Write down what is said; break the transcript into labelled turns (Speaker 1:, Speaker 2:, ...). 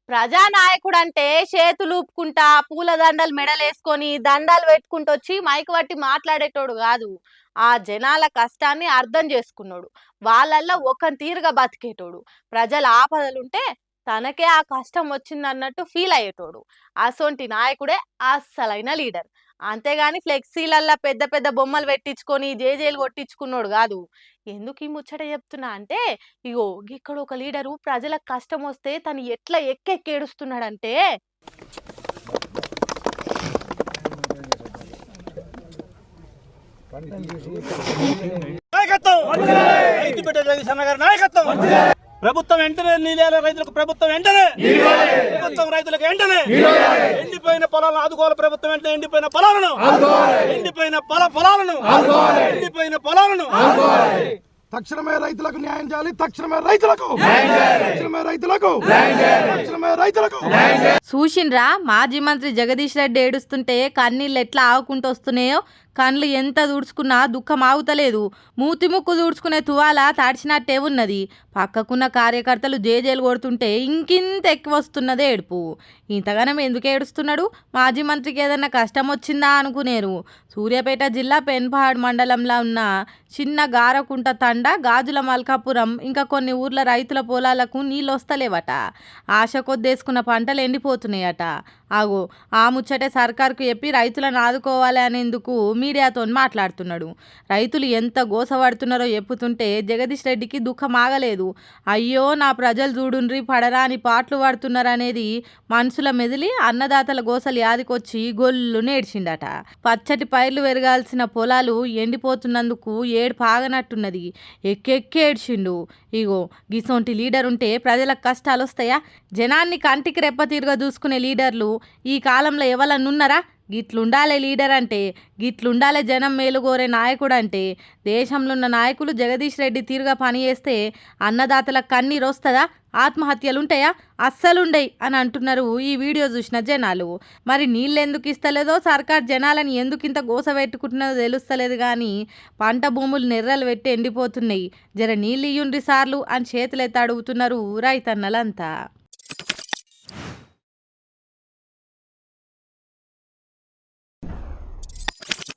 Speaker 1: ప్రజానాయకుడు అంటే చేతులు ఊపుకుంటా పూల దండలు మెడలేసుకొని దండాలు పెట్టుకుంటూ వచ్చి మైక్ పట్టి మాట్లాడేటోడు కాదు. ఆ జనాల కష్టాన్ని అర్థం చేసుకున్నాడు. వాళ్ళల్లో ఒక తీరుగా బతికేటోడు. ప్రజల ఆపదలుంటే తనకే ఆ కష్టం వచ్చిందన్నట్టు ఫీల్ అయ్యేటోడు. అసొంటి నాయకుడే అస్సలైన లీడర్. అంతేగాని ఫ్లెక్సీలల్లా పెద్ద పెద్ద బొమ్మలు పెట్టించుకొని జేజేలు కొట్టించుకున్నోడు కాదు. ఎందుకు ఈ ముచ్చట చెప్తున్నా అంటే, ఇగో ఇక్కడ ఒక లీడరు ప్రజలకు కష్టం వస్తే తను ఎట్లా ఎక్కెక్కేడుస్తున్నాడంటే,
Speaker 2: నాయకత్వం రైతు బిడ్డ జగదీశ్ అన్న గారి నాయకత్వం. ప్రభుత్వం వెంటనే నీళ్ళ రైతులకు ప్రభుత్వం వెంటనే ప్రభుత్వం రైతులకు వెంటనే ఎండిపోయిన పొలాలను ఆదుకోవాలి. ప్రభుత్వం వెంటనే ఎండిపోయిన పొలాలను ఎండిపోయిన పొలాలను
Speaker 3: తక్షణమే రైతులకు న్యాయం చేయాలి. తక్షణమే రైతులకు
Speaker 1: చూసిండ్రా మాజీ మంత్రి జగదీష్ రెడ్డి ఏడుస్తుంటే కన్నీళ్ళు ఎట్లా ఆగుకుంటూ వస్తున్నాయో. కళ్ళు ఎంత దూడ్చుకున్నా దుఃఖం ఆగుతలేదు. మూతి ముక్కు దూడ్చుకునే తువాల తాడిచినట్టే ఉన్నది. పక్కకున్న కార్యకర్తలు జేజేలు కొడుతుంటే ఇంకింత ఎక్కువ వస్తున్నదే ఏడుపు. ఇంతగానం ఎందుకు ఏడుస్తున్నాడు? మాజీ మంత్రికి ఏదన్నా కష్టం వచ్చిందా అనుకునేరు. సూర్యాపేట జిల్లా పెన్పహాడ్ మండలంలో ఉన్న చిన్న గారకుంట తండ, గాజుల మల్కాపురం ఇంకా కొన్ని ఊర్ల రైతుల పొలాలకు నీళ్ళు వస్తలేవట. ఆశ కొద్దేసుకున్న పంటలు ఎండిపోతున్నాయట. ఆగో ఆ ముచ్చటే సర్కార్కు చెప్పి రైతులను ఆదుకోవాలి అనేందుకు మీడియాతో మాట్లాడుతున్నాడు. రైతులు ఎంత గోసపడుతున్నారో చెప్పుతుంటే జగదీష్ రెడ్డికి దుఃఖం ఆగలేదు. అయ్యో నా ప్రజలు చూడుండ్రి పడరాని పాటలు పడుతున్నారనేది మనసుల మెదిలి అన్నదాతల గోసలు యాదికొచ్చి గొల్లు నేడ్చిండట. పచ్చటి పైర్లు పెరగాల్సిన పొలాలు ఎండిపోతున్నందుకు ఏడుపు ఆగనట్టున్నది. ఎక్కెక్కి ఏడ్చిండు. ఇగో గిసొంటి లీడర్ ఉంటే ప్రజలకు కష్టాలు వస్తాయా? జనాన్ని కంటికి రెప్ప తీరుగా చూసుకునే లీడర్లు ఈ కాలంలో ఎవరన్నున్నారా? గిట్లుండాలే లీడర్ అంటే, గిట్లుండాలే జనం మేలుగోరే నాయకుడు అంటే. దేశంలో ఉన్న నాయకులు జగదీష్ రెడ్డి తీరుగా పనిచేస్తే అన్నదాతలకు కన్నీరు వస్తుందా? ఆత్మహత్యలుంటాయా? అస్సలుండయి అని అంటున్నారు ఈ వీడియో చూసిన జనాలు. మరి నీళ్ళు ఎందుకు ఇస్తలేదో సర్కార్ జనాలని ఎందుకు ఇంత గోస పెట్టుకుంటున్నదో తెలుస్తలేదు. కానీ పంట భూములు నెర్రలు పెట్టి ఎండిపోతున్నాయి. జర నీళ్ళు ఇయ్యుండ్రి సార్లు అని చేతులెత్తి అడుగుతున్నారు రైతన్నలంతా.